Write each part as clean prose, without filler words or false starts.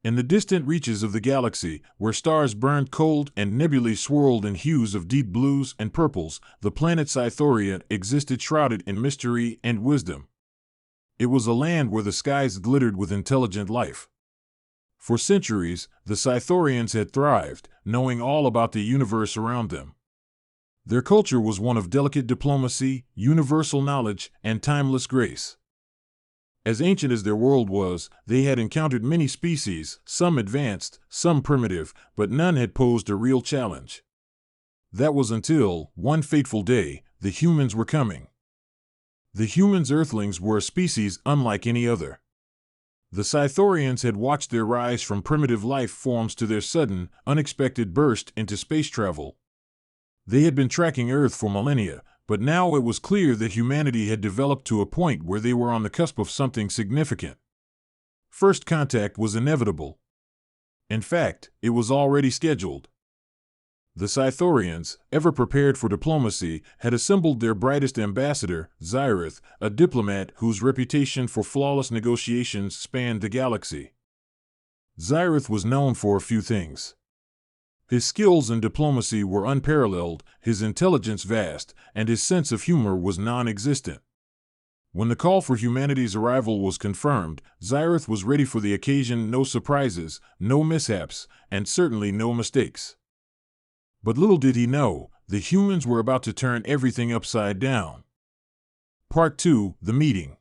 In the distant reaches of the galaxy, where stars burned cold and nebulae swirled in hues of deep blues and purples, the planet Scythoria existed shrouded in mystery and wisdom. It was a land where the skies glittered with intelligent life. For centuries, the Scythorians had thrived, knowing all about the universe around them. Their culture was one of delicate diplomacy, universal knowledge, and timeless grace. As ancient as their world was, they had encountered many species, some advanced, some primitive, but none had posed a real challenge. That was until, one fateful day, the humans were coming. The humans Earthlings were a species unlike any other. The Scythorians had watched their rise from primitive life forms to their sudden, unexpected burst into space travel. They had been tracking Earth for millennia, but now it was clear that humanity had developed to a point where they were on the cusp of something significant. First contact was inevitable. In fact, it was already scheduled. The Scythorians, ever prepared for diplomacy, had assembled their brightest ambassador, Xyrith, a diplomat whose reputation for flawless negotiations spanned the galaxy. Xyrith was known for a few things. His skills in diplomacy were unparalleled, his intelligence vast, and his sense of humor was non-existent. When the call for humanity's arrival was confirmed, Xyrith was ready for the occasion, no surprises, no mishaps, and certainly no mistakes. But little did he know, the humans were about to turn everything upside down. Part 2, The Meeting.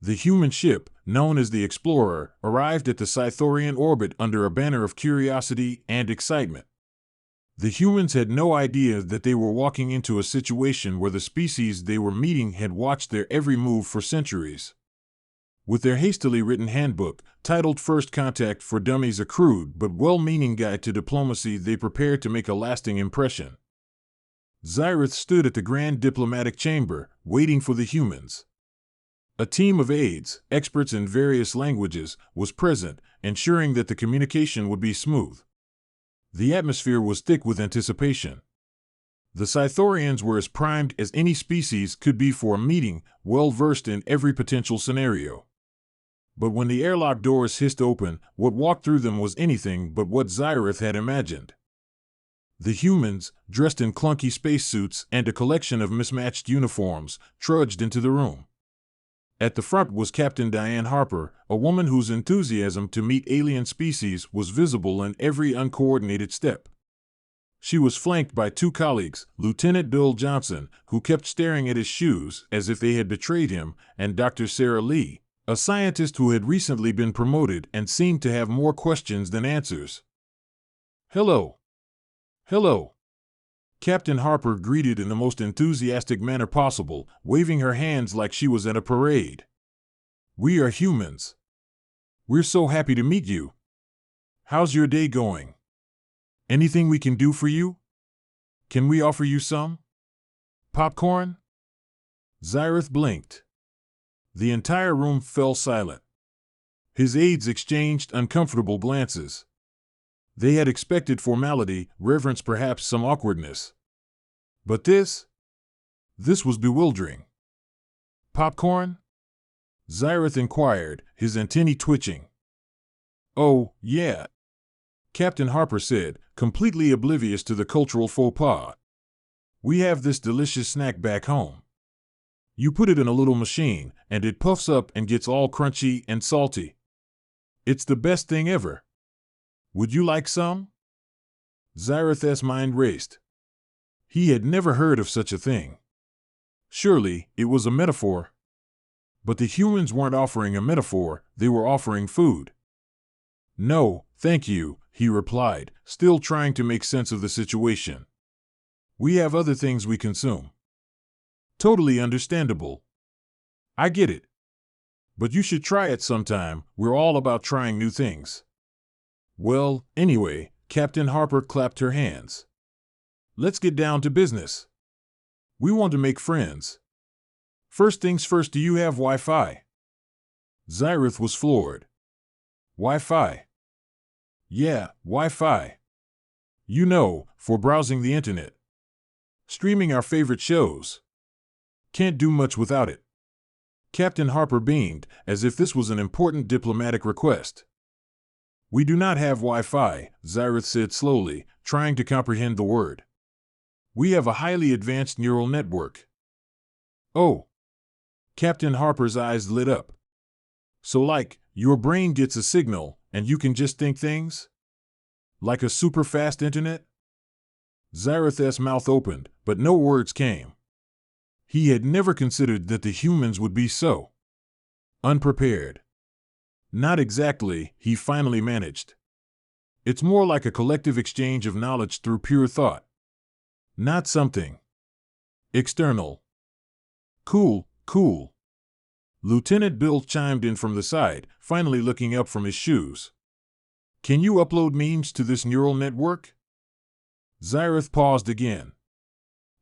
The human ship, known as the Explorer, arrived at the Scythorian orbit under a banner of curiosity and excitement. The humans had no idea that they were walking into a situation where the species they were meeting had watched their every move for centuries. With their hastily written handbook, titled First Contact for Dummies, a crude but well-meaning guide to diplomacy, they prepared to make a lasting impression. Xyrith stood at the Grand Diplomatic Chamber, waiting for the humans. A team of aides, experts in various languages, was present, ensuring that the communication would be smooth. The atmosphere was thick with anticipation. The Scythorians were as primed as any species could be for a meeting, well-versed in every potential scenario. But when the airlock doors hissed open, what walked through them was anything but what Xyrith had imagined. The humans, dressed in clunky spacesuits and a collection of mismatched uniforms, trudged into the room. At the front was Captain Diane Harper, a woman whose enthusiasm to meet alien species was visible in every uncoordinated step. She was flanked by two colleagues, Lieutenant Bill Johnson, who kept staring at his shoes as if they had betrayed him, and Dr. Sarah Lee, a scientist who had recently been promoted and seemed to have more questions than answers. "Hello. Hello." Captain Harper greeted in the most enthusiastic manner possible, waving her hands like she was at a parade. "We are humans. We're so happy to meet you. How's your day going? Anything we can do for you? Can we offer you some popcorn?" Xyrith blinked. The entire room fell silent. His aides exchanged uncomfortable glances. They had expected formality, reverence, perhaps some awkwardness. But this was bewildering. "Popcorn?" Xyrith inquired, his antennae twitching. "Oh, yeah," Captain Harper said, completely oblivious to the cultural faux pas. "We have this delicious snack back home. You put it in a little machine, and it puffs up and gets all crunchy and salty. It's the best thing ever. Would you like some?" Xyrith's mind raced. He had never heard of such a thing. Surely, it was a metaphor. But the humans weren't offering a metaphor, they were offering food. "No, thank you," he replied, still trying to make sense of the situation. "We have other things we consume." "Totally understandable. I get it. But you should try it sometime, we're all about trying new things." "Well, anyway," Captain Harper clapped her hands. "Let's get down to business. We want to make friends. First things first, do you have Wi-Fi?" Xyrith was floored. "Wi-Fi?" "Yeah, Wi-Fi. You know, for browsing the internet. Streaming our favorite shows. Can't do much without it." Captain Harper beamed, as if this was an important diplomatic request. We do not have Wi-Fi, Zyrith said slowly, trying to comprehend the word. We have a highly advanced neural network. Oh. Captain Harper's eyes lit up. So like, your brain gets a signal, and you can just think things? Like a super-fast internet? Zyrith's mouth opened, but no words came. He had never considered that the humans would be so unprepared. Not exactly, he finally managed. It's more like a collective exchange of knowledge through pure thought. Not something external. Cool, cool. Lieutenant Bill chimed in from the side, finally looking up from his shoes. Can you upload memes to this neural network? Zyrith paused again.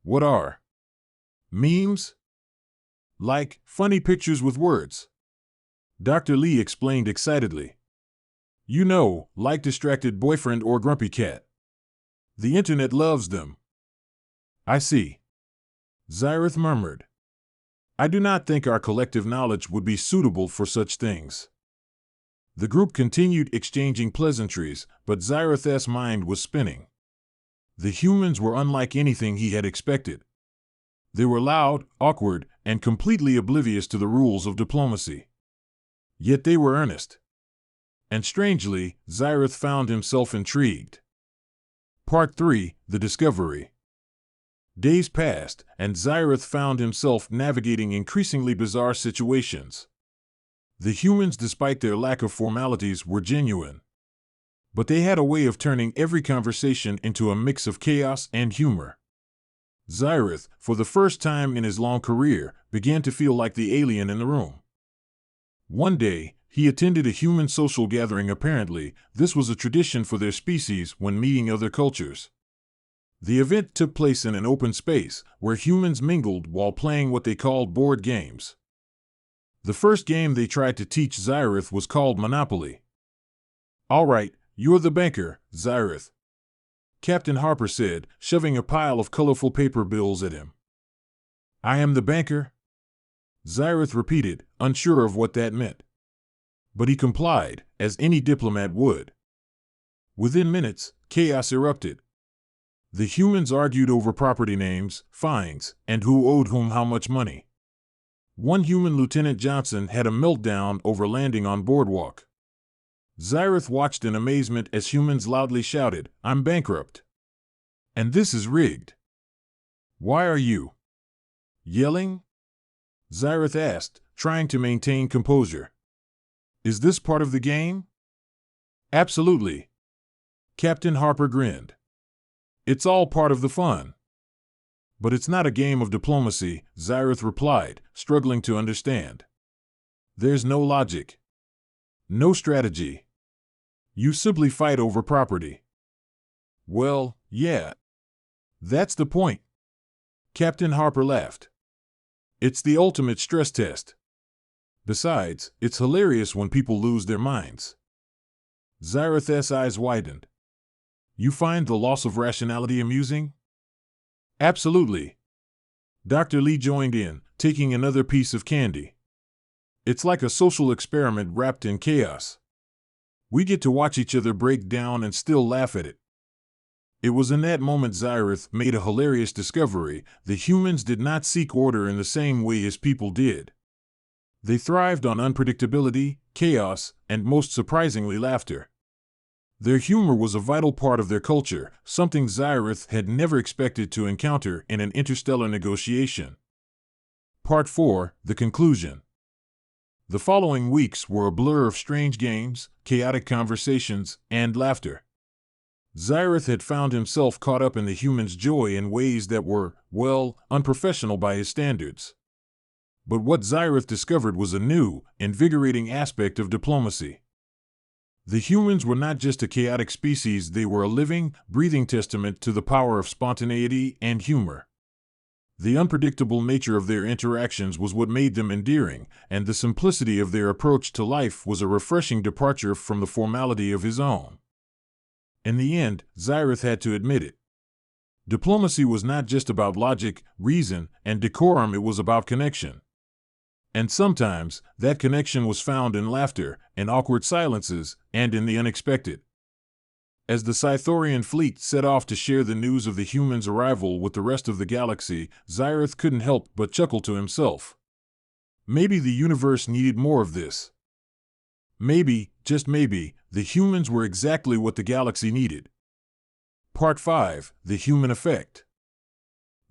What are memes? Like funny pictures with words. Dr. Lee explained excitedly. You know, like distracted boyfriend or grumpy cat. The internet loves them. I see. Zyrith murmured. I do not think our collective knowledge would be suitable for such things. The group continued exchanging pleasantries, but Zyrith's mind was spinning. The humans were unlike anything he had expected. They were loud, awkward, and completely oblivious to the rules of diplomacy. Yet they were earnest. And strangely, Zyrith found himself intrigued. Part 3, The Discovery. Days passed, and Zyrith found himself navigating increasingly bizarre situations. The humans, despite their lack of formalities, were genuine. But they had a way of turning every conversation into a mix of chaos and humor. Zyrith, for the first time in his long career, began to feel like the alien in the room. One day, he attended a human social gathering. Apparently, this was a tradition for their species when meeting other cultures. The event took place in an open space, where humans mingled while playing what they called board games. The first game they tried to teach Zyrith was called Monopoly. All right, you're the banker, Zyrith, Captain Harper said, shoving a pile of colorful paper bills at him. I am the banker? Zyrith repeated, unsure of what that meant. But he complied, as any diplomat would. Within minutes, chaos erupted. The humans argued over property names, fines, and who owed whom how much money. One human, Lieutenant Johnson, had a meltdown over landing on boardwalk. Zyrith watched in amazement as humans loudly shouted, I'm bankrupt. And this is rigged. Why are you yelling? Zyrith asked, trying to maintain composure. Is this part of the game? Absolutely. Captain Harper grinned. It's all part of the fun. But it's not a game of diplomacy, Zyrith replied, struggling to understand. There's no logic. No strategy. You simply fight over property. Well, yeah. That's the point. Captain Harper laughed. It's the ultimate stress test. Besides, it's hilarious when people lose their minds. Zyrith's eyes widened. You find the loss of rationality amusing? Absolutely. Dr. Lee joined in, taking another piece of candy. It's like a social experiment wrapped in chaos. We get to watch each other break down and still laugh at it. It was in that moment Zyrith made a hilarious discovery. The humans did not seek order in the same way as people did. They thrived on unpredictability, chaos, and most surprisingly, laughter. Their humor was a vital part of their culture, something Zyrith had never expected to encounter in an interstellar negotiation. Part 4, The Conclusion. The following weeks were a blur of strange games, chaotic conversations, and laughter. Zyrith had found himself caught up in the humans' joy in ways that were, well, unprofessional by his standards. But what Zyrith discovered was a new, invigorating aspect of diplomacy. The humans were not just a chaotic species, they were a living, breathing testament to the power of spontaneity and humor. The unpredictable nature of their interactions was what made them endearing, and the simplicity of their approach to life was a refreshing departure from the formality of his own. In the end, Zyrith had to admit it. Diplomacy was not just about logic, reason, and decorum, it was about connection. And sometimes that connection was found in laughter, in awkward silences, and in the unexpected. As the Scythorian fleet set off to share the news of the humans' arrival with the rest of the galaxy, Xyrath couldn't help but chuckle to himself. Maybe the universe needed more of this. Maybe, just maybe, the humans were exactly what the galaxy needed. Part 5. The Human Effect.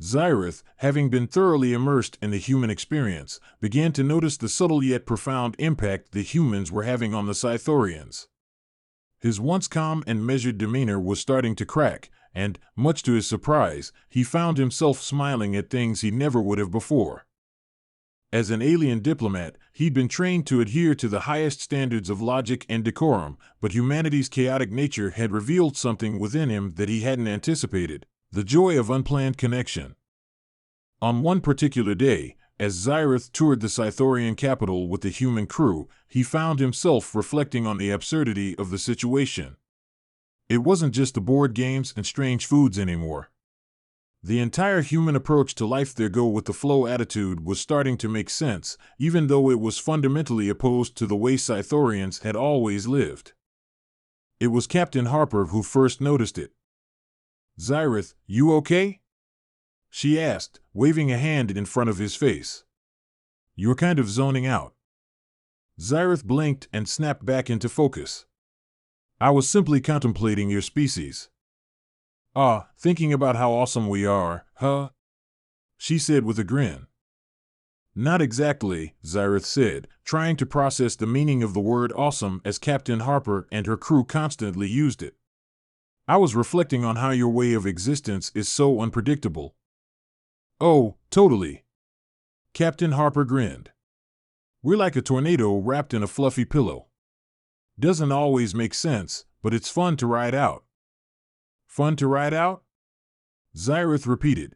Xyrath, having been thoroughly immersed in the human experience, began to notice the subtle yet profound impact the humans were having on the Scythorians. His once calm and measured demeanor was starting to crack, and, much to his surprise, he found himself smiling at things he never would have before. As an alien diplomat, he'd been trained to adhere to the highest standards of logic and decorum, but humanity's chaotic nature had revealed something within him that he hadn't anticipated: the joy of unplanned connection. On one particular day, as Xyrath toured the Scythorian capital with the human crew, he found himself reflecting on the absurdity of the situation. It wasn't just the board games and strange foods anymore. The entire human approach to life, their go-with-the-flow attitude, was starting to make sense, even though it was fundamentally opposed to the way Scythorians had always lived. It was Captain Harper who first noticed it. "Xyrath, you okay?" she asked, waving a hand in front of his face. "You're kind of zoning out." Xyrath blinked and snapped back into focus. "I was simply contemplating your species." "Ah, thinking about how awesome we are, huh?" she said with a grin. "Not exactly," Xyrath said, trying to process the meaning of the word awesome as Captain Harper and her crew constantly used it. "I was reflecting on how your way of existence is so unpredictable." "Oh, totally." Captain Harper grinned. "We're like a tornado wrapped in a fluffy pillow. Doesn't always make sense, but it's fun to ride out." "Fun to ride out?" Xyrath repeated.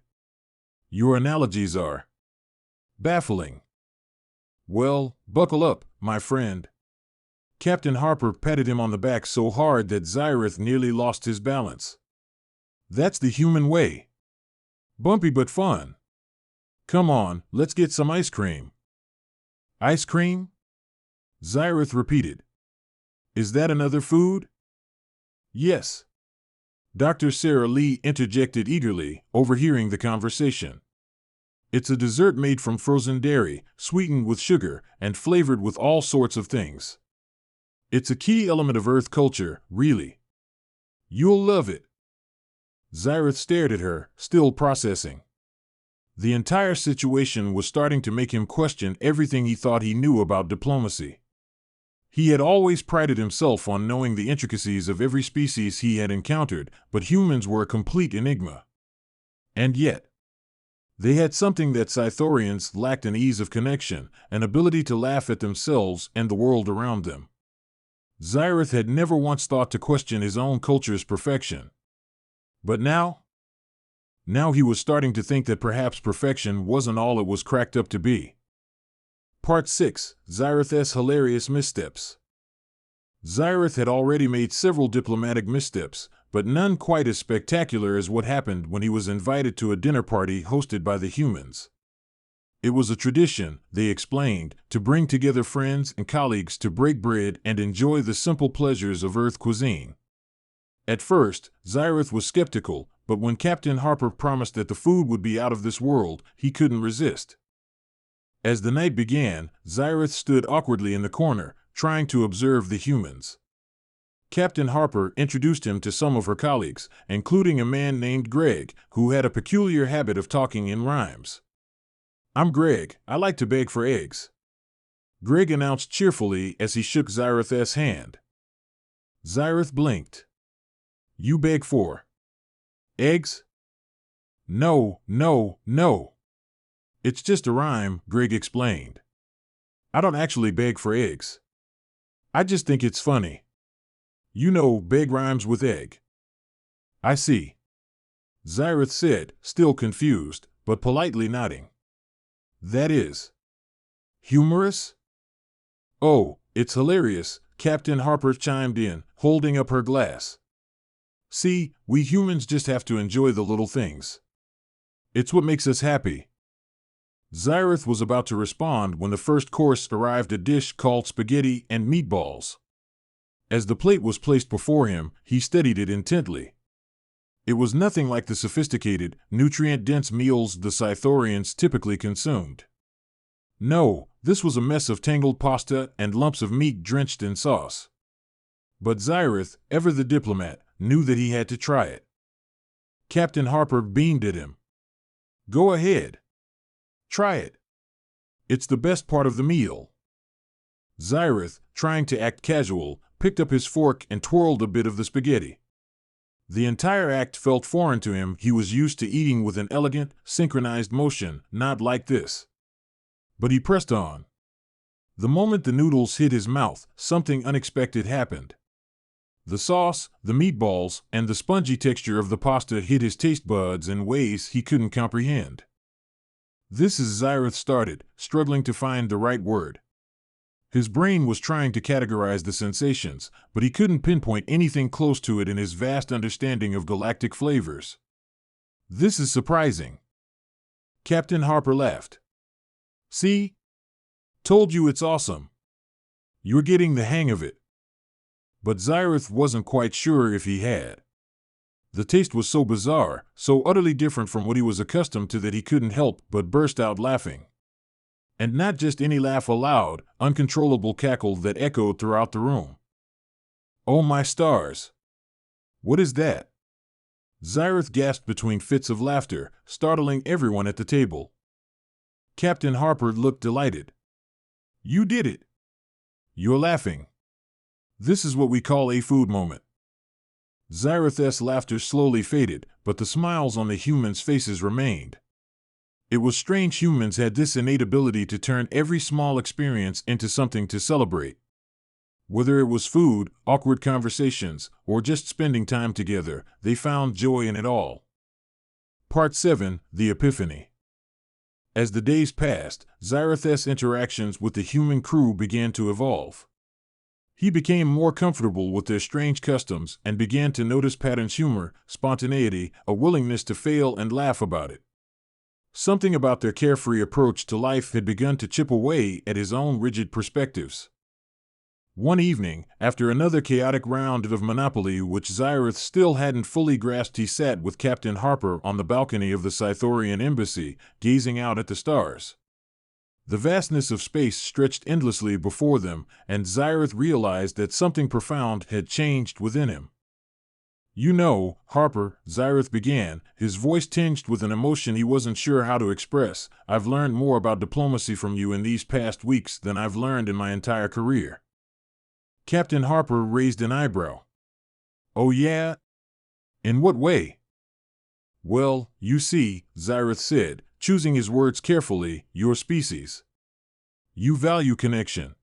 "Your analogies are baffling." "Well, buckle up, my friend." Captain Harper patted him on the back so hard that Xyrath nearly lost his balance. "That's the human way. Bumpy but fun. Come on, let's get some ice cream." "Ice cream?" Xyrath repeated. "Is that another food?" "Yes." Dr. Sarah Lee interjected eagerly, overhearing the conversation. "It's a dessert made from frozen dairy, sweetened with sugar, and flavored with all sorts of things. It's a key element of Earth culture, really. You'll love it." Xyrath stared at her, still processing. The entire situation was starting to make him question everything he thought he knew about diplomacy. He had always prided himself on knowing the intricacies of every species he had encountered, but humans were a complete enigma. And yet, they had something that Scythorians lacked: an ease of connection, an ability to laugh at themselves and the world around them. Xyrath had never once thought to question his own culture's perfection. But now he was starting to think that perhaps perfection wasn't all it was cracked up to be. Part 6. Xyrath's Hilarious Missteps. Xyrath had already made several diplomatic missteps, but none quite as spectacular as what happened when he was invited to a dinner party hosted by the humans. It was a tradition, they explained, to bring together friends and colleagues to break bread and enjoy the simple pleasures of Earth cuisine. At first, Xyrath was skeptical, but when Captain Harper promised that the food would be out of this world, he couldn't resist. As the night began, Xyrath stood awkwardly in the corner, trying to observe the humans. Captain Harper introduced him to some of her colleagues, including a man named Greg, who had a peculiar habit of talking in rhymes. "I'm Greg, I like to beg for eggs," Greg announced cheerfully as he shook Xyrath's hand. Xyrath blinked. "You beg for eggs?" No. "It's just a rhyme," Greg explained. "I don't actually beg for eggs. I just think it's funny. You know, beg rhymes with egg." "I see," Xyrath said, still confused, but politely nodding. "That is humorous?" "Oh, it's hilarious," Captain Harper chimed in, holding up her glass. "See, we humans just have to enjoy the little things. It's what makes us happy." Xyrath was about to respond when the first course arrived, a dish called spaghetti and meatballs. As the plate was placed before him, he studied it intently. It was nothing like the sophisticated, nutrient-dense meals the Scythorians typically consumed. No, this was a mess of tangled pasta and lumps of meat drenched in sauce. But Xyrath, ever the diplomat, knew that he had to try it. Captain Harper beamed at him. "Go ahead. Try it. It's the best part of the meal." Xyrath, trying to act casual, picked up his fork and twirled a bit of the spaghetti. The entire act felt foreign to him. He was used to eating with an elegant, synchronized motion, not like this. But he pressed on. The moment the noodles hit his mouth, something unexpected happened. The sauce, the meatballs, and the spongy texture of the pasta hit his taste buds in ways he couldn't comprehend. This is Xyrath started, struggling to find the right word. His brain was trying to categorize the sensations, but he couldn't pinpoint anything close to it in his vast understanding of galactic flavors. "This is surprising." Captain Harper laughed. "See? Told you it's awesome. You're getting the hang of it." But Xyrath wasn't quite sure if he had. The taste was so bizarre, so utterly different from what he was accustomed to, that he couldn't help but burst out laughing. And not just any laugh, a loud, uncontrollable cackle that echoed throughout the room. "Oh my stars! What is that?" Xyrath gasped between fits of laughter, startling everyone at the table. Captain Harper looked delighted. "You did it! You're laughing. This is what we call a food moment." Xyrath's laughter slowly faded, but the smiles on the humans' faces remained. It was strange humans had this innate ability to turn every small experience into something to celebrate. Whether it was food, awkward conversations, or just spending time together, they found joy in it all. Part 7, The Epiphany. As the days passed, Xyrath's interactions with the human crew began to evolve. He became more comfortable with their strange customs and began to notice patterns: humor, spontaneity, a willingness to fail and laugh about it. Something about their carefree approach to life had begun to chip away at his own rigid perspectives. One evening, after another chaotic round of Monopoly which Xyrath still hadn't fully grasped, he sat with Captain Harper on the balcony of the Scythorian embassy, gazing out at the stars. The vastness of space stretched endlessly before them, and Xyrath realized that something profound had changed within him. "You know, Harper," Xyrath began, his voice tinged with an emotion he wasn't sure how to express, "I've learned more about diplomacy from you in these past weeks than I've learned in my entire career." Captain Harper raised an eyebrow. "Oh yeah? In what way?" "Well, you see," Xyrath said, choosing his words carefully, "your species. You value connection.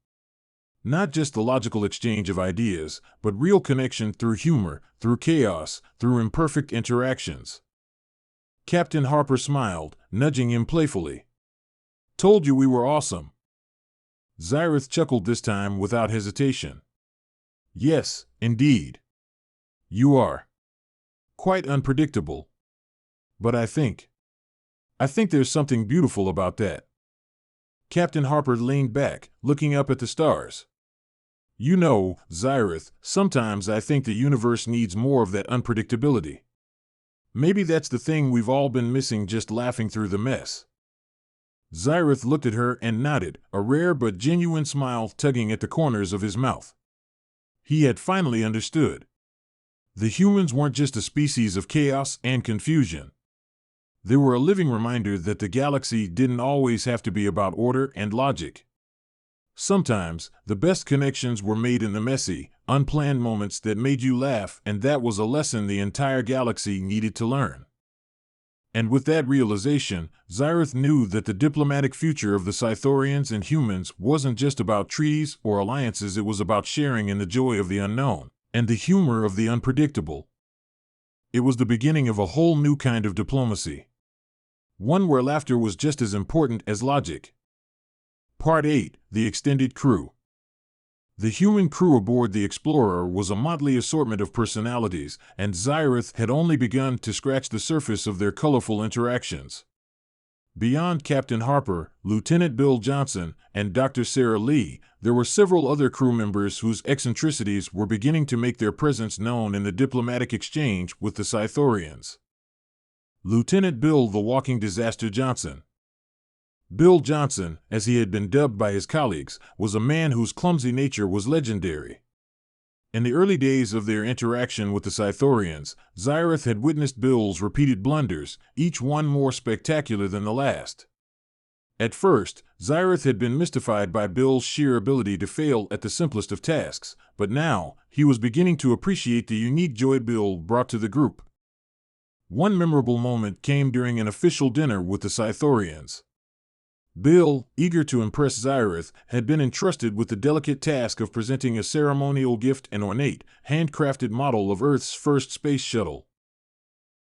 Not just the logical exchange of ideas, but real connection through humor, through chaos, through imperfect interactions." Captain Harper smiled, nudging him playfully. "Told you we were awesome." Xyrath chuckled, this time without hesitation. "Yes, indeed. You are. Quite unpredictable. But I think there's something beautiful about that." Captain Harper leaned back, looking up at the stars. "You know, Xyrath, sometimes I think the universe needs more of that unpredictability. Maybe that's the thing we've all been missing, just laughing through the mess." Xyrath looked at her and nodded, a rare but genuine smile tugging at the corners of his mouth. He had finally understood. The humans weren't just a species of chaos and confusion. They were a living reminder that the galaxy didn't always have to be about order and logic. Sometimes, the best connections were made in the messy, unplanned moments that made you laugh, and that was a lesson the entire galaxy needed to learn. And with that realization, Xyrath knew that the diplomatic future of the Scythorians and humans wasn't just about treaties or alliances. It was about sharing in the joy of the unknown and the humor of the unpredictable. It was the beginning of a whole new kind of diplomacy. One where laughter was just as important as logic. Part 8, The Extended Crew. The human crew aboard the Explorer was a motley assortment of personalities, and Xyrath had only begun to scratch the surface of their colorful interactions. Beyond Captain Harper, Lieutenant Bill Johnson, and Dr. Sarah Lee, there were several other crew members whose eccentricities were beginning to make their presence known in the diplomatic exchange with the Scythorians. Lieutenant Bill the Walking Disaster Johnson. Bill Johnson, as he had been dubbed by his colleagues, was a man whose clumsy nature was legendary. In the early days of their interaction with the Scythorians, Xyrath had witnessed Bill's repeated blunders, each one more spectacular than the last. At first, Xyrath had been mystified by Bill's sheer ability to fail at the simplest of tasks, but now he was beginning to appreciate the unique joy Bill brought to the group. One memorable moment came during an official dinner with the Scythorians. Bill, eager to impress Xyrath, had been entrusted with the delicate task of presenting a ceremonial gift, an ornate, handcrafted model of Earth's first space shuttle.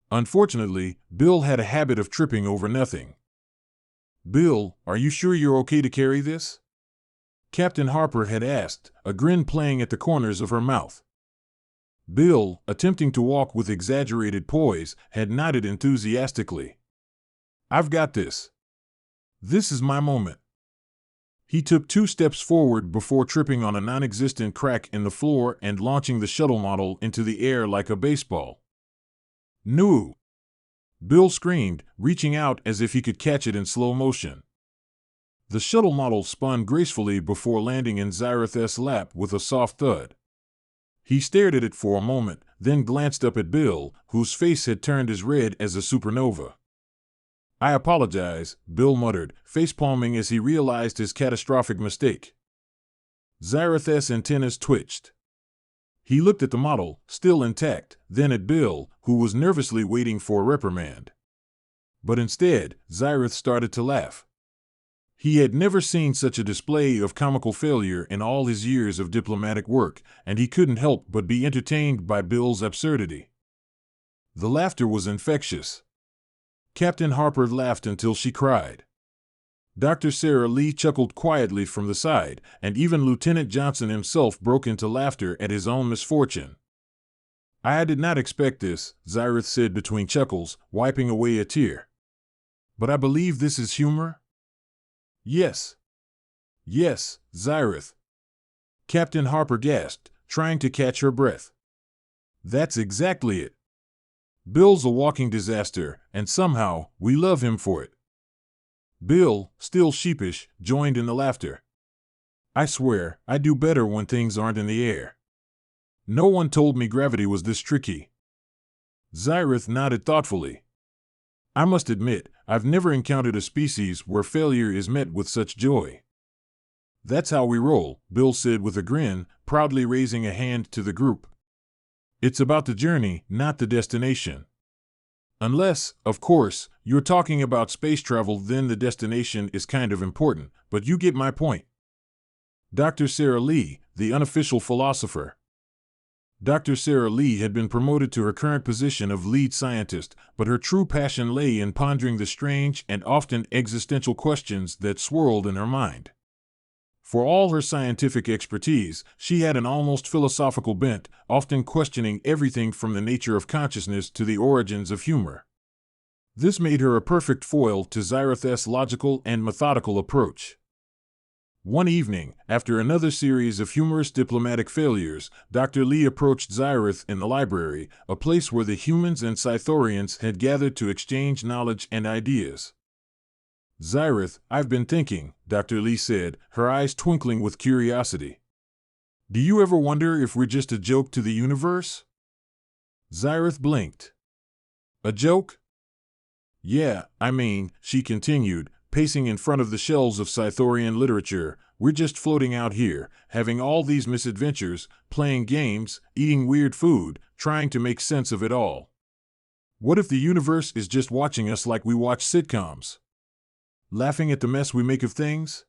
Unfortunately, Bill had a habit of tripping over nothing. "Bill, are you sure you're okay to carry this?" Captain Harper had asked, a grin playing at the corners of her mouth. Bill, attempting to walk with exaggerated poise, had nodded enthusiastically. "I've got this. This is my moment." He took 2 steps forward before tripping on a non-existent crack in the floor and launching the shuttle model into the air like a baseball. "No!" Bill screamed, reaching out as if he could catch it in slow motion. The shuttle model spun gracefully before landing in Xyrath's lap with a soft thud. He stared at it for a moment, then glanced up at Bill, whose face had turned as red as a supernova. "I apologize," Bill muttered, facepalming as he realized his catastrophic mistake. Xyrath's antennas twitched. He looked at the model, still intact, then at Bill, who was nervously waiting for a reprimand. But instead, Xyrath started to laugh. He had never seen such a display of comical failure in all his years of diplomatic work, and he couldn't help but be entertained by Bill's absurdity. The laughter was infectious. Captain Harper laughed until she cried. Dr. Sarah Lee chuckled quietly from the side, and even Lieutenant Johnson himself broke into laughter at his own misfortune. "I did not expect this," Xyrath said between chuckles, wiping away a tear. "But I believe this is humor?" "Yes. Yes, Xyrath." Captain Harper gasped, trying to catch her breath. "That's exactly it. Bill's a walking disaster, and somehow, we love him for it." Bill, still sheepish, joined in the laughter. "I swear, I do better when things aren't in the air. No one told me gravity was this tricky." Xyrath nodded thoughtfully. "I must admit, I've never encountered a species where failure is met with such joy." "That's how we roll," Bill said with a grin, proudly raising a hand to the group. "It's about the journey, not the destination. Unless, of course, you're talking about space travel, then the destination is kind of important, but you get my point." Dr. Sarah Lee, the unofficial philosopher. Dr. Sarah Lee had been promoted to her current position of lead scientist, but her true passion lay in pondering the strange and often existential questions that swirled in her mind. For all her scientific expertise, she had an almost philosophical bent, often questioning everything from the nature of consciousness to the origins of humor. This made her a perfect foil to Xyrath's logical and methodical approach. One evening, after another series of humorous diplomatic failures, Dr. Lee approached Xyrath in the library, a place where the humans and Scythorians had gathered to exchange knowledge and ideas. "Xyrath, I've been thinking," Dr. Lee said, her eyes twinkling with curiosity. "Do you ever wonder if we're just a joke to the universe?" Xyrath blinked. "A joke?" "Yeah, I mean," she continued, pacing in front of the shelves of Scythorian literature, "we're just floating out here, having all these misadventures, playing games, eating weird food, trying to make sense of it all. What if the universe is just watching us like we watch sitcoms? Laughing at the mess we make of things?"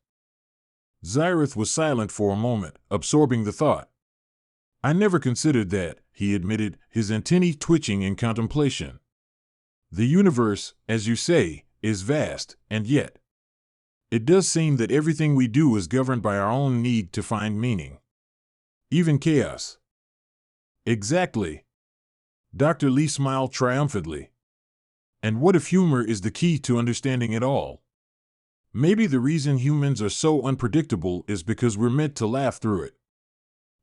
Xyrath was silent for a moment, absorbing the thought. "I never considered that," he admitted, his antennae twitching in contemplation. "The universe, as you say, is vast, and yet it does seem that everything we do is governed by our own need to find meaning. Even chaos." "Exactly." Dr. Lee smiled triumphantly. And what if humor is the key to understanding it all? Maybe the reason humans are so unpredictable is because we're meant to laugh through it.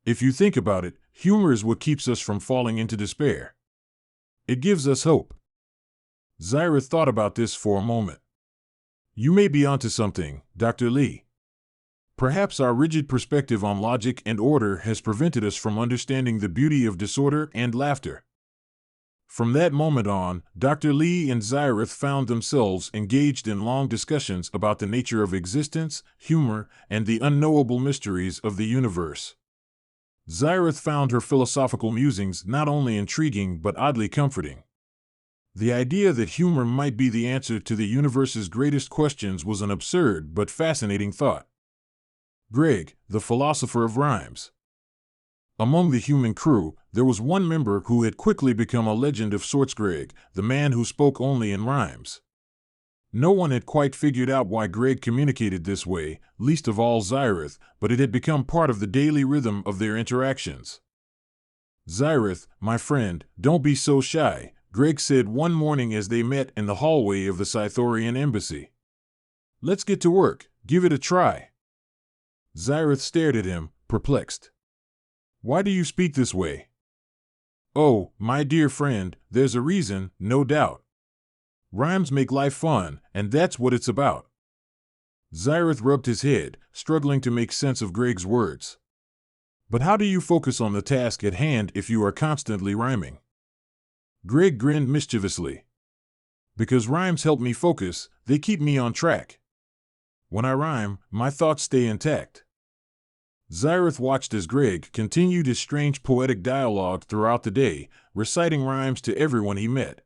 If you think about it, humor is what keeps us from falling into despair. It gives us hope. Zyrith thought about this for a moment. You may be onto something, Dr. Lee. Perhaps our rigid perspective on logic and order has prevented us from understanding the beauty of disorder and laughter. From that moment on, Dr. Lee and Zyrith found themselves engaged in long discussions about the nature of existence, humor, and the unknowable mysteries of the universe. Zyrith found her philosophical musings not only intriguing but oddly comforting. The idea that humor might be the answer to the universe's greatest questions was an absurd but fascinating thought. Greg, the philosopher of rhymes. Among the human crew, there was one member who had quickly become a legend of sorts. Greg, the man who spoke only in rhymes. No one had quite figured out why Greg communicated this way, least of all Zyrith, but it had become part of the daily rhythm of their interactions. Zyrith, my friend, don't be so shy, Greg said one morning as they met in the hallway of the Scythorian embassy. Let's get to work, give it a try. Zyrith stared at him, perplexed. Why do you speak this way? Oh, my dear friend, there's a reason, no doubt. Rhymes make life fun, and that's what it's about. Zyrith rubbed his head, struggling to make sense of Greg's words. But how do you focus on the task at hand if you are constantly rhyming? Greg grinned mischievously. Because rhymes help me focus, they keep me on track. When I rhyme, my thoughts stay intact. Zyrith watched as Greg continued his strange poetic dialogue throughout the day, reciting rhymes to everyone he met.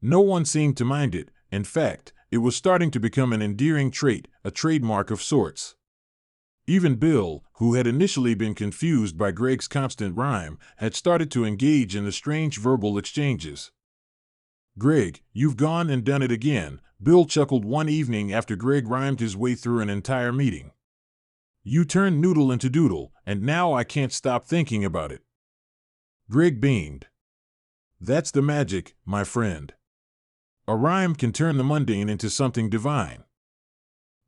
No one seemed to mind it. In fact, it was starting to become an endearing trait, a trademark of sorts. Even Bill, who had initially been confused by Greg's constant rhyme, had started to engage in the strange verbal exchanges. Greg, you've gone and done it again, Bill chuckled one evening after Greg rhymed his way through an entire meeting. You turned noodle into doodle, and now I can't stop thinking about it. Greg beamed. That's the magic, my friend. A rhyme can turn the mundane into something divine.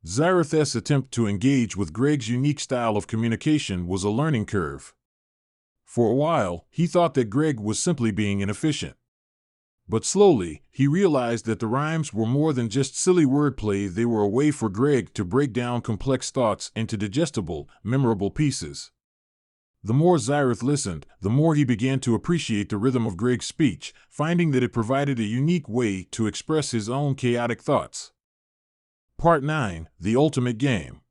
Zyrith's attempt to engage with Greg's unique style of communication was a learning curve. For a while, he thought that Greg was simply being inefficient. But slowly, he realized that the rhymes were more than just silly wordplay. They were a way for Greg to break down complex thoughts into digestible, memorable pieces. The more Zyrith listened, the more he began to appreciate the rhythm of Greg's speech, finding that it provided a unique way to express his own chaotic thoughts. Part 9: The Ultimate Game.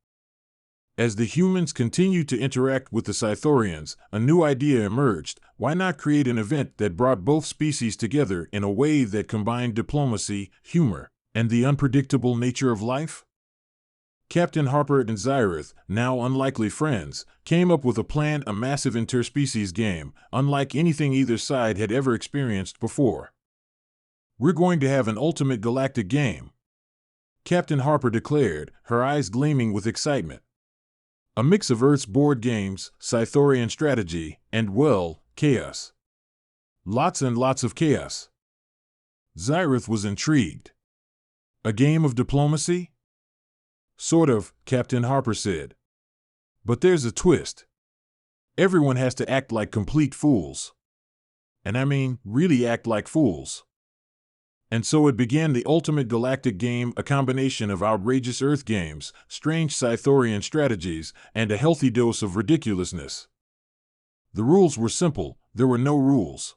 As the humans continued to interact with the Scythorians, a new idea emerged. Why not create an event that brought both species together in a way that combined diplomacy, humor, and the unpredictable nature of life? Captain Harper and Zyrith, now unlikely friends, came up with a plan, a massive interspecies game, unlike anything either side had ever experienced before. We're going to have an ultimate galactic game, Captain Harper declared, her eyes gleaming with excitement. A mix of Earth's board games, Scythorian strategy, and, well, chaos. Lots and lots of chaos. Zyrith was intrigued. A game of diplomacy? Sort of, Captain Harper said. But there's a twist. Everyone has to act like complete fools. And I mean, really act like fools. And so it began, the ultimate galactic game, a combination of outrageous Earth games, strange Scythorian strategies, and a healthy dose of ridiculousness. The rules were simple, there were no rules.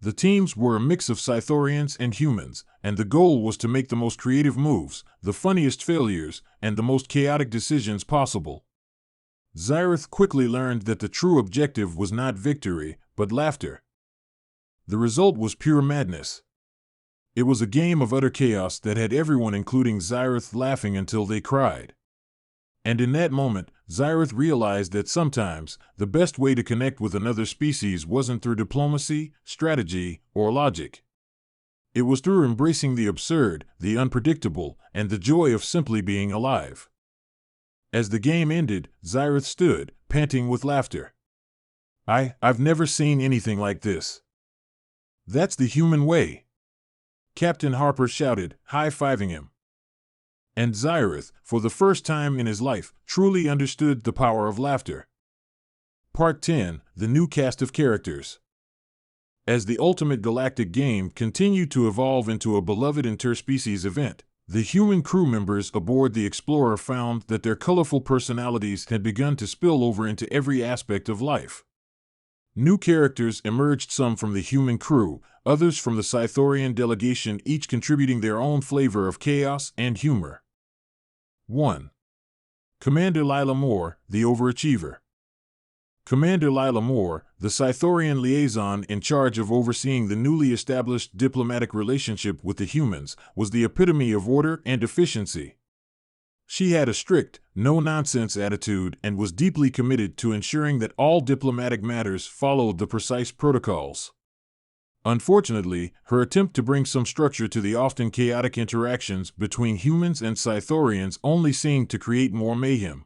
The teams were a mix of Scythorians and humans, and the goal was to make the most creative moves, the funniest failures, and the most chaotic decisions possible. Zyrith quickly learned that the true objective was not victory, but laughter. The result was pure madness. It was a game of utter chaos that had everyone, including Zyrith, laughing until they cried. And in that moment, Zyrith realized that sometimes the best way to connect with another species wasn't through diplomacy, strategy, or logic. It was through embracing the absurd, the unpredictable, and the joy of simply being alive. As the game ended, Zyrith stood, panting with laughter. I've never seen anything like this. That's the human way. Captain Harper shouted, high-fiving him. And Xyrath, for the first time in his life, truly understood the power of laughter. Part 10. The New Cast of Characters. As the Ultimate Galactic game continued to evolve into a beloved interspecies event, the human crew members aboard the Explorer found that their colorful personalities had begun to spill over into every aspect of life. New characters emerged, some from the human crew, others from the Scythorian delegation, each contributing their own flavor of chaos and humor. 1. Commander Lila Moore, the Overachiever. Commander Lila Moore, the Scythorian liaison in charge of overseeing the newly established diplomatic relationship with the humans, was the epitome of order and efficiency. She had a strict, no-nonsense attitude and was deeply committed to ensuring that all diplomatic matters followed the precise protocols. Unfortunately, her attempt to bring some structure to the often chaotic interactions between humans and Scythorians only seemed to create more mayhem.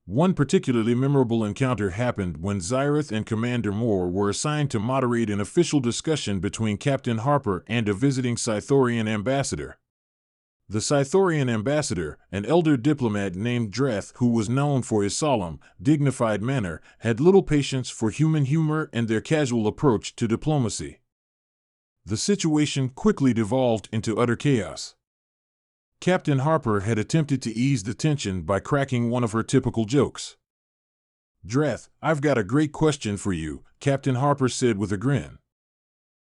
One particularly memorable encounter happened when Xyrath and Commander Moore were assigned to moderate an official discussion between Captain Harper and a visiting Scythorian ambassador. The Scythorian ambassador, an elder diplomat named Dreth, who was known for his solemn, dignified manner, had little patience for human humor and their casual approach to diplomacy. The situation quickly devolved into utter chaos. Captain Harper had attempted to ease the tension by cracking one of her typical jokes. "Dreth, I've got a great question for you," Captain Harper said with a grin.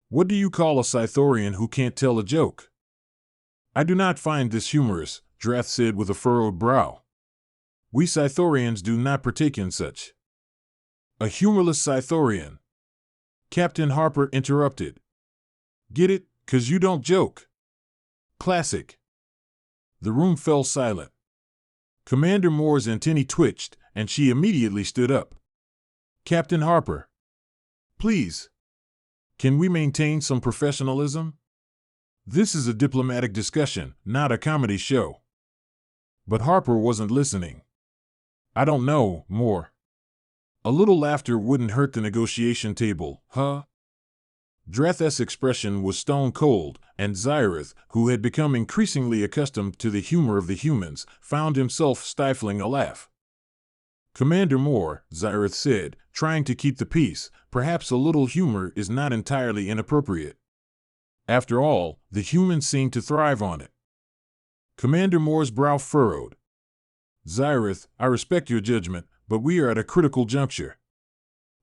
"What do you call a Scythorian who can't tell a joke?" "I do not find this humorous," Dreth said with a furrowed brow. "We Scythorians do not partake in such." "A humorless Scythorian," Captain Harper interrupted. "Get it, 'cause you don't joke." Classic. The room fell silent. Commander Moore's antennae twitched, and she immediately stood up. "Captain Harper, please, can we maintain some professionalism? This is a diplomatic discussion, not a comedy show." But Harper wasn't listening. "I don't know, Moore. A little laughter wouldn't hurt the negotiation table, huh?" Dreth's expression was stone cold, and Xyrath, who had become increasingly accustomed to the humor of the humans, found himself stifling a laugh. "Commander Moore," Xyrath said, trying to keep the peace, "perhaps a little humor is not entirely inappropriate. After all, the humans seem to thrive on it." Commander Moore's brow furrowed. "Xyrath, I respect your judgment, but we are at a critical juncture.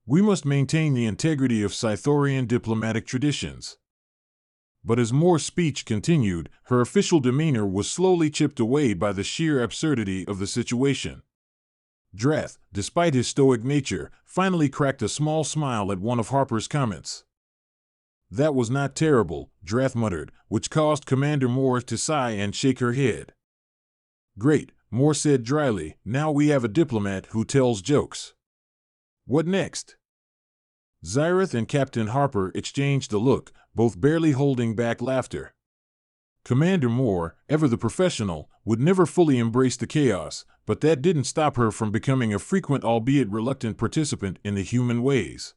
We must maintain the integrity of Scythorian diplomatic traditions." But as Moore's speech continued, her official demeanor was slowly chipped away by the sheer absurdity of the situation. Dreth, despite his stoic nature, finally cracked a small smile at one of Harper's comments. "That was not terrible," Dreth muttered, which caused Commander Moore to sigh and shake her head. "Great," Moore said dryly, "now we have a diplomat who tells jokes. What next?" Xyrath and Captain Harper exchanged a look, both barely holding back laughter. Commander Moore, ever the professional, would never fully embrace the chaos, but that didn't stop her from becoming a frequent albeit reluctant participant in the human ways.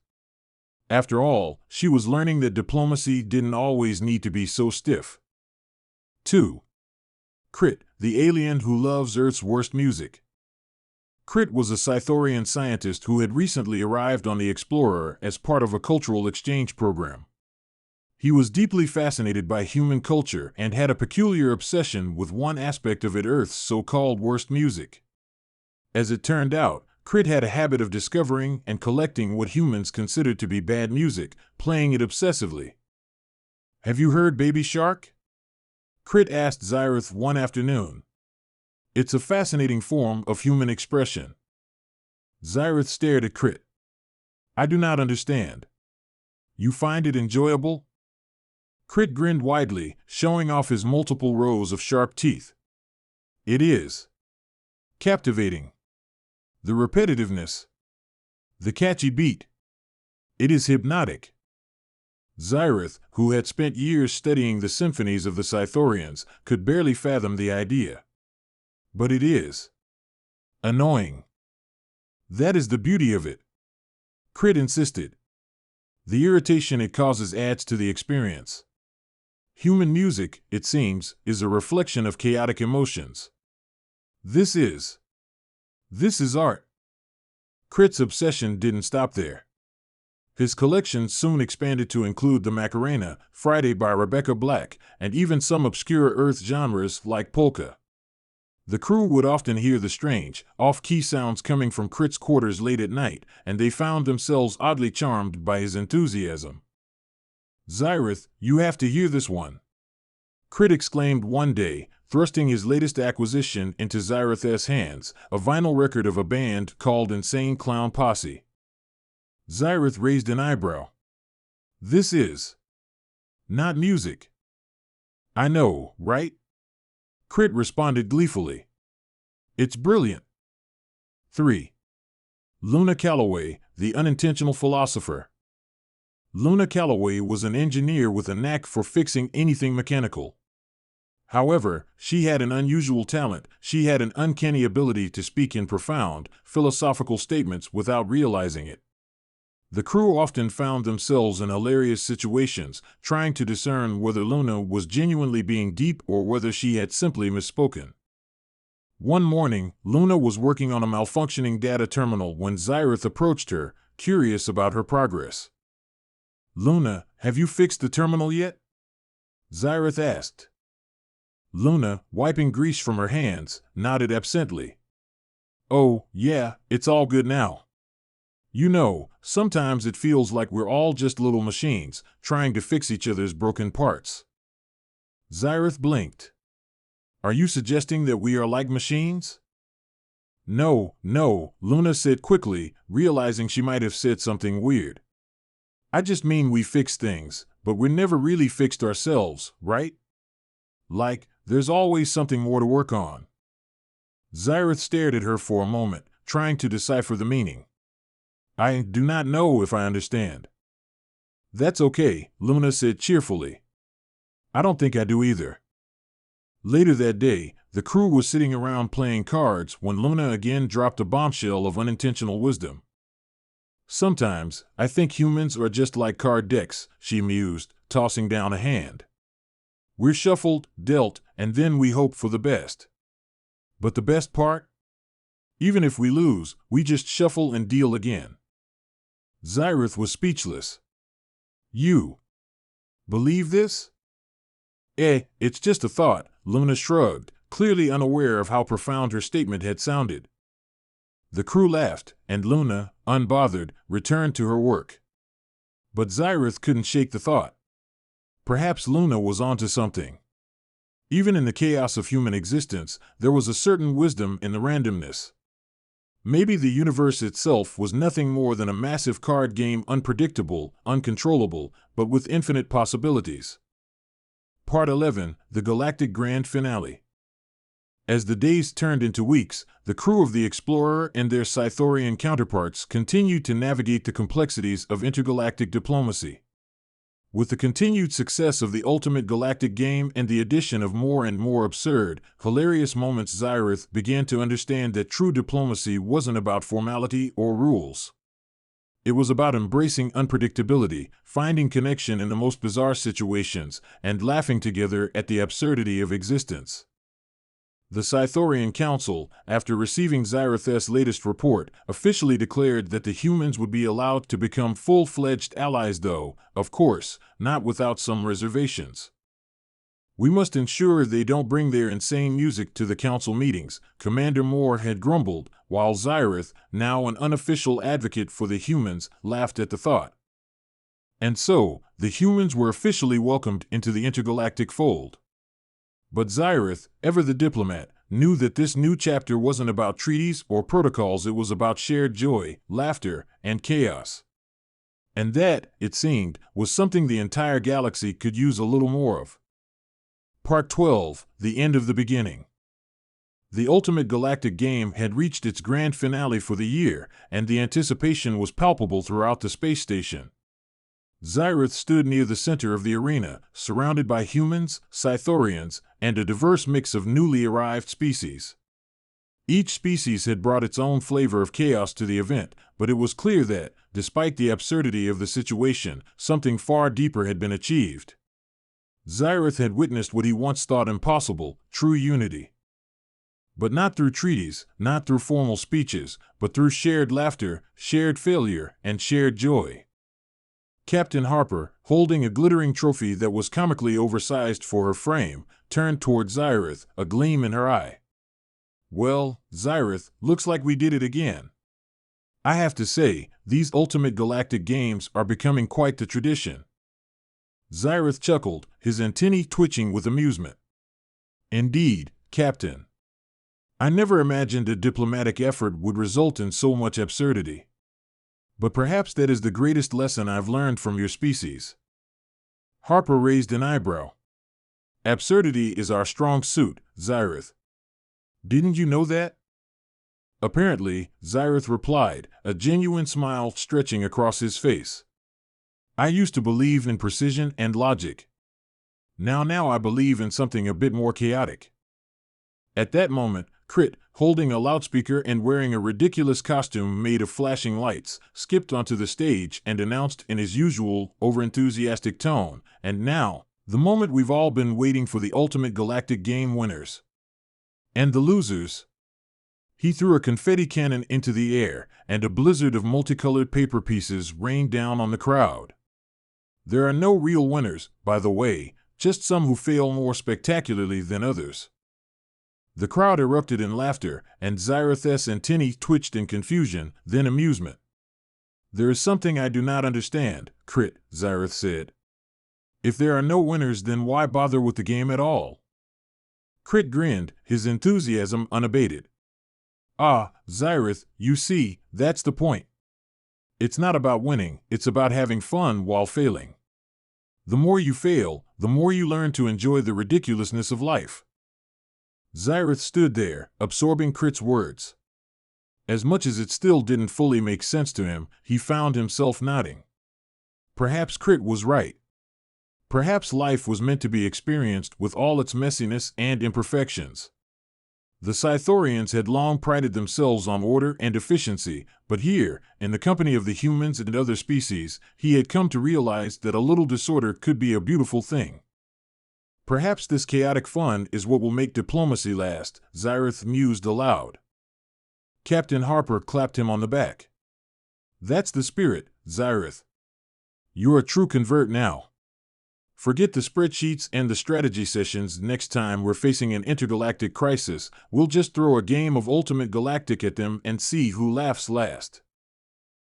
After all, she was learning that diplomacy didn't always need to be so stiff. 2. Crit, the alien who loves Earth's worst music. Crit was a Scythorian scientist who had recently arrived on the Explorer as part of a cultural exchange program. He was deeply fascinated by human culture and had a peculiar obsession with one aspect of Earth's so-called worst music. As it turned out, Crit had a habit of discovering and collecting what humans considered to be bad music, playing it obsessively. "Have you heard Baby Shark?" Crit asked Xyrath one afternoon. "It's a fascinating form of human expression." Xyrath stared at Crit. "I do not understand. You find it enjoyable?" Crit grinned widely, showing off his multiple rows of sharp teeth. "It is captivating. The repetitiveness. The catchy beat. It is hypnotic." Xyrath, who had spent years studying the symphonies of the Scythorians, could barely fathom the idea. "But it is annoying." "That is the beauty of it," Crit insisted. "The irritation it causes adds to the experience." Human music, it seems, is a reflection of chaotic emotions. This is art. Crit's obsession didn't stop there. His collection soon expanded to include the Macarena, Friday by Rebecca Black, and even some obscure earth genres like polka. The crew would often hear the strange, off-key sounds coming from Crit's quarters late at night, and they found themselves oddly charmed by his enthusiasm. "Zyrith, you have to hear this one," Crit exclaimed one day, thrusting his latest acquisition into Zyrith's hands, a vinyl record of a band called Insane Clown Posse. Zyrith raised an eyebrow. "This is not music." "I know, right?" Crit responded gleefully. "It's brilliant." 3. Luna Calloway, the unintentional philosopher. Luna Calloway was an engineer with a knack for fixing anything mechanical. However, she had an unusual talent. She had an uncanny ability to speak in profound, philosophical statements without realizing it. The crew often found themselves in hilarious situations, trying to discern whether Luna was genuinely being deep or whether she had simply misspoken. One morning, Luna was working on a malfunctioning data terminal when Zyrith approached her, curious about her progress. "Luna, have you fixed the terminal yet?" Zyrith asked. Luna, wiping grease from her hands, nodded absently. "Oh, yeah, it's all good now. You know, sometimes it feels like we're all just little machines, trying to fix each other's broken parts." Zyrith blinked. "Are you suggesting that we are like machines?" No, Luna said quickly, realizing she might have said something weird. "I just mean we fix things, but we're never really fixed ourselves, right? Like, there's always something more to work on." Zyrith stared at her for a moment, trying to decipher the meaning. "I do not know if I understand." "That's okay," Luna said cheerfully. "I don't think I do either." Later that day, the crew was sitting around playing cards when Luna again dropped a bombshell of unintentional wisdom. "Sometimes, I think humans are just like card decks," she mused, tossing down a hand. "We're shuffled, dealt, and then we hope for the best. But the best part? Even if we lose, we just shuffle and deal again." Zyrith was speechless. "You believe this?" It's just a thought," Luna shrugged, clearly unaware of how profound her statement had sounded. The crew laughed, and Luna, unbothered, returned to her work. But Zyrith couldn't shake the thought. Perhaps Luna was onto something. Even in the chaos of human existence, there was a certain wisdom in the randomness. Maybe the universe itself was nothing more than a massive card game, unpredictable, uncontrollable, but with infinite possibilities. Part 11, the Galactic Grand Finale. As the days turned into weeks, the crew of the Explorer and their Scythorian counterparts continued to navigate the complexities of intergalactic diplomacy. With the continued success of the ultimate galactic game and the addition of more and more absurd, hilarious moments, Zyrith began to understand that true diplomacy wasn't about formality or rules. It was about embracing unpredictability, finding connection in the most bizarre situations, and laughing together at the absurdity of existence. The Scythorian Council, after receiving Zyrith's latest report, officially declared that the humans would be allowed to become full-fledged allies, though, of course, not without some reservations. "We must ensure they don't bring their insane music to the council meetings," Commander Moore had grumbled, while Zyrith, now an unofficial advocate for the humans, laughed at the thought. And so, the humans were officially welcomed into the intergalactic fold. But Zyrith, ever the diplomat, knew that this new chapter wasn't about treaties or protocols. It was about shared joy, laughter, and chaos. And that, it seemed, was something the entire galaxy could use a little more of. Part 12, the end of the beginning. The ultimate galactic game had reached its grand finale for the year, and the anticipation was palpable throughout the space station. Zyrith stood near the center of the arena, surrounded by humans, Scythorians, and a diverse mix of newly arrived species. Each species had brought its own flavor of chaos to the event, but it was clear that, despite the absurdity of the situation, something far deeper had been achieved. Xyrath had witnessed what he once thought impossible, true unity. But not through treaties, not through formal speeches, but through shared laughter, shared failure, and shared joy. Captain Harper, holding a glittering trophy that was comically oversized for her frame, turned toward Xyrath, a gleam in her eye. "Well, Xyrath, looks like we did it again. I have to say, these Ultimate Galactic Games are becoming quite the tradition." Xyrath chuckled, his antennae twitching with amusement. "Indeed, Captain. I never imagined a diplomatic effort would result in so much absurdity. But perhaps that is the greatest lesson I've learned from your species." Harper raised an eyebrow. "Absurdity is our strong suit, Xyrath. Didn't you know that?" Apparently, Xyrath replied, a genuine smile stretching across his face. "I used to believe in precision and logic. Now I believe in something a bit more chaotic." At that moment, Crit, holding a loudspeaker and wearing a ridiculous costume made of flashing lights, skipped onto the stage and announced in his usual, overenthusiastic tone, "And now, the moment we've all been waiting for, the Ultimate Galactic Game winners. And the losers." He threw a confetti cannon into the air, and a blizzard of multicolored paper pieces rained down on the crowd. "There are no real winners, by the way, just some who fail more spectacularly than others." The crowd erupted in laughter, and Xyrath's antennae twitched in confusion, then amusement. "There is something I do not understand, Crit," Xyrath said. "If there are no winners, then why bother with the game at all?" Crit grinned, his enthusiasm unabated. "Ah, Xyrath, you see, that's the point. It's not about winning, it's about having fun while failing. The more you fail, the more you learn to enjoy the ridiculousness of life." Xyrath stood there, absorbing Crit's words. As much as it still didn't fully make sense to him, he found himself nodding. Perhaps Crit was right. Perhaps life was meant to be experienced with all its messiness and imperfections. The Scythorians had long prided themselves on order and efficiency, but here, in the company of the humans and other species, he had come to realize that a little disorder could be a beautiful thing. Perhaps this chaotic fun is what will make diplomacy last, Xyrath mused aloud. Captain Harper clapped him on the back. "That's the spirit, Xyrath. You're a true convert now. Forget the spreadsheets and the strategy sessions. Next time we're facing an intergalactic crisis, we'll just throw a game of Ultimate Galactic at them and see who laughs last."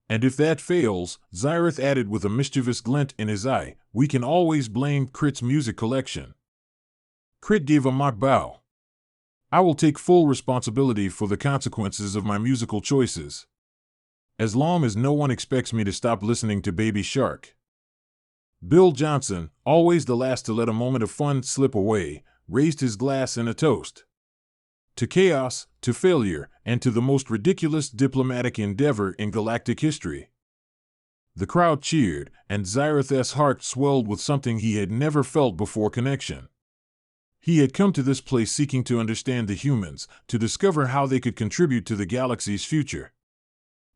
"And if that fails," Xyrath added with a mischievous glint in his eye, "we can always blame Crit's music collection." Crit gave a mock bow. "I will take full responsibility for the consequences of my musical choices. As long as no one expects me to stop listening to Baby Shark." Bill Johnson, always the last to let a moment of fun slip away, raised his glass in a toast. "To chaos, to failure, and to the most ridiculous diplomatic endeavor in galactic history." The crowd cheered, and Xyrath's heart swelled with something he had never felt before: connection. He had come to this place seeking to understand the humans, to discover how they could contribute to the galaxy's future.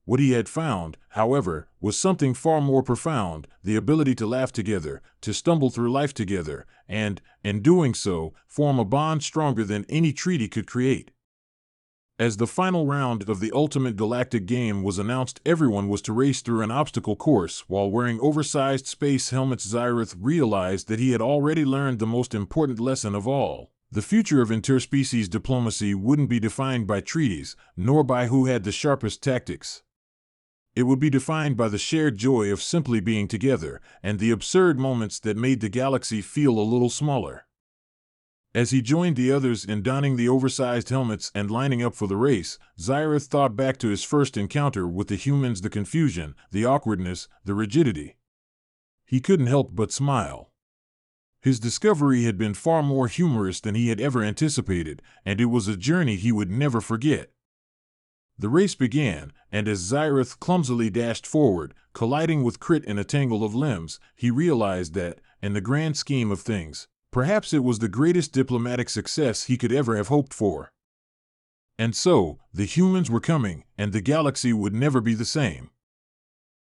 What he had found, however, was something far more profound: the ability to laugh together, to stumble through life together, and, in doing so, form a bond stronger than any treaty could create. As the final round of the Ultimate Galactic Game was announced, everyone was to race through an obstacle course while wearing oversized space helmets. Xyrath realized that he had already learned the most important lesson of all. The future of interspecies diplomacy wouldn't be defined by treaties, nor by who had the sharpest tactics. It would be defined by the shared joy of simply being together, and the absurd moments that made the galaxy feel a little smaller. As he joined the others in donning the oversized helmets and lining up for the race, Xyrath thought back to his first encounter with the humans: the confusion, the awkwardness, the rigidity. He couldn't help but smile. His discovery had been far more humorous than he had ever anticipated, and it was a journey he would never forget. The race began, and as Xyrath clumsily dashed forward, colliding with Crit in a tangle of limbs, he realized that, in the grand scheme of things, perhaps it was the greatest diplomatic success he could ever have hoped for. And so, the humans were coming, and the galaxy would never be the same.